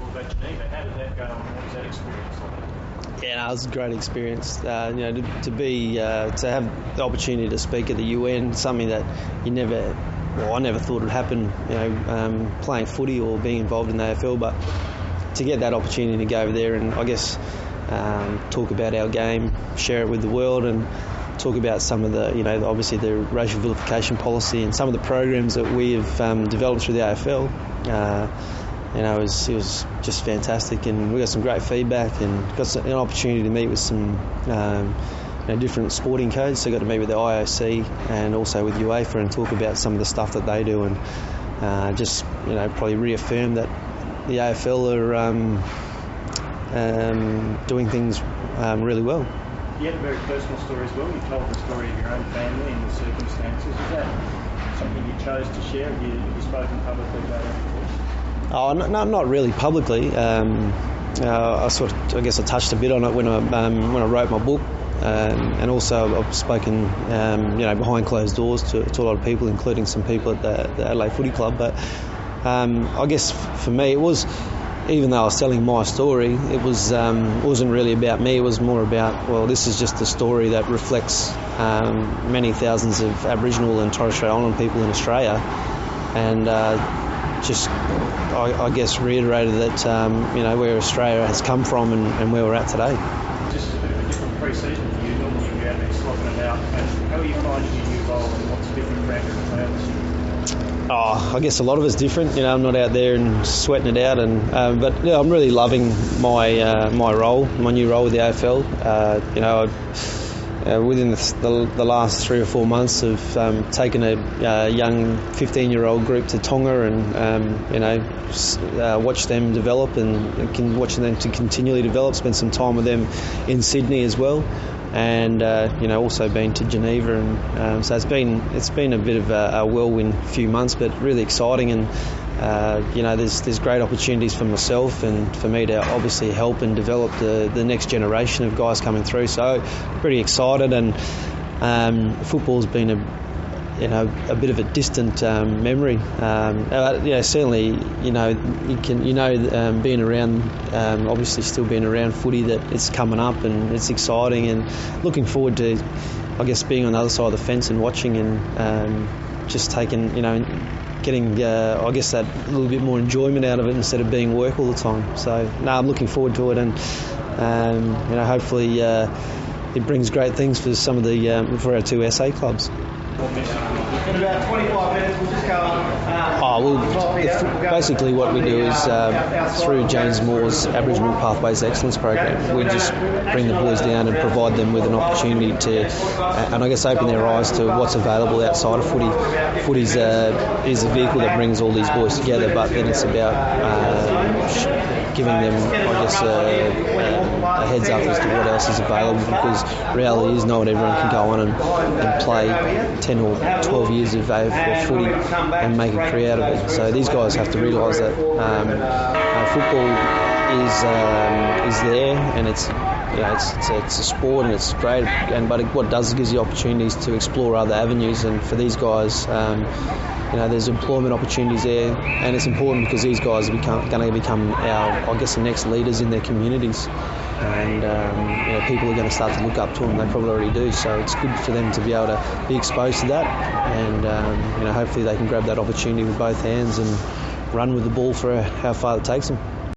before that Geneva. How did that go and what was that experience like? Yeah, no, it was a great experience. To have the opportunity to speak at the UN, something that I never thought would happen. Playing footy or being involved in the AFL, but to get that opportunity to go over there and I guess talk about our game, share it with the world, and talk about some of the, obviously the racial vilification policy and some of the programs that we have developed through the AFL. It was just fantastic, and we got some great feedback and got an opportunity to meet with some different sporting codes. So I got to meet with the IOC and also with UEFA and talk about some of the stuff that they do, and probably reaffirm that the AFL are doing things really well. You had a very personal story as well. You told the story of your own family and the circumstances. Is that something you chose to share? Have you spoken publicly about it before? Oh, not really publicly. I guess I touched a bit on it when I wrote my book, and also I've spoken, behind closed doors to a lot of people, including some people at the Adelaide Footy Club. But I guess for me, it was, even though I was telling my story, it wasn't really about me. It was more about, well, this is just a story that reflects many thousands of Aboriginal and Torres Strait Islander people in Australia, and I guess reiterated that where Australia has come from and where we're at today. This is a bit of a different pre-season for you. Normally you're out there slogging it out. How are you finding your new role and what's different for Andrew McLeod this year? I guess a lot of it's different. I'm not out there and sweating it out, but I'm really loving my my new role with the AFL. Within the last 3 or 4 months, have taken a young 15-year-old group to Tonga and watch them develop and watch them to continually develop. Spend some time with them in Sydney as well. And also been to Geneva, and so it's been a bit of a whirlwind few months, but really exciting, and there's great opportunities for myself and for me to obviously help and develop the next generation of guys coming through. So pretty excited, and football's been a bit of a distant memory. Certainly, being around, obviously still being around footy, that it's coming up and it's exciting, and looking forward to, I guess, being on the other side of the fence and watching and just taking, getting, I guess, that little bit more enjoyment out of it instead of being work all the time. So, I'm looking forward to it, and hopefully it brings great things for some of for our two SA clubs. In about 25 minutes, we'll just go on. Basically what we do is through James Moore's Aboriginal Pathways Excellence Program, we just bring the boys down and provide them with an opportunity to, and I guess open their eyes to what's available outside of footy. Footy is a vehicle that brings all these boys together, but then it's about giving them, I guess, a heads up as to what else is available, because reality is not everyone can go on and play 10 or 12 years of AFL footy and make a career out of it. So these guys have to realise that football is there, and it's a sport and it's great. But what it does is gives you opportunities to explore other avenues, and for these guys, there's employment opportunities there, and it's important because these guys are going to become the next leaders in their communities. And people are going to start to look up to them. They probably already do. So it's good for them to be able to be exposed to that, and hopefully they can grab that opportunity with both hands and run with the ball for how far it takes them.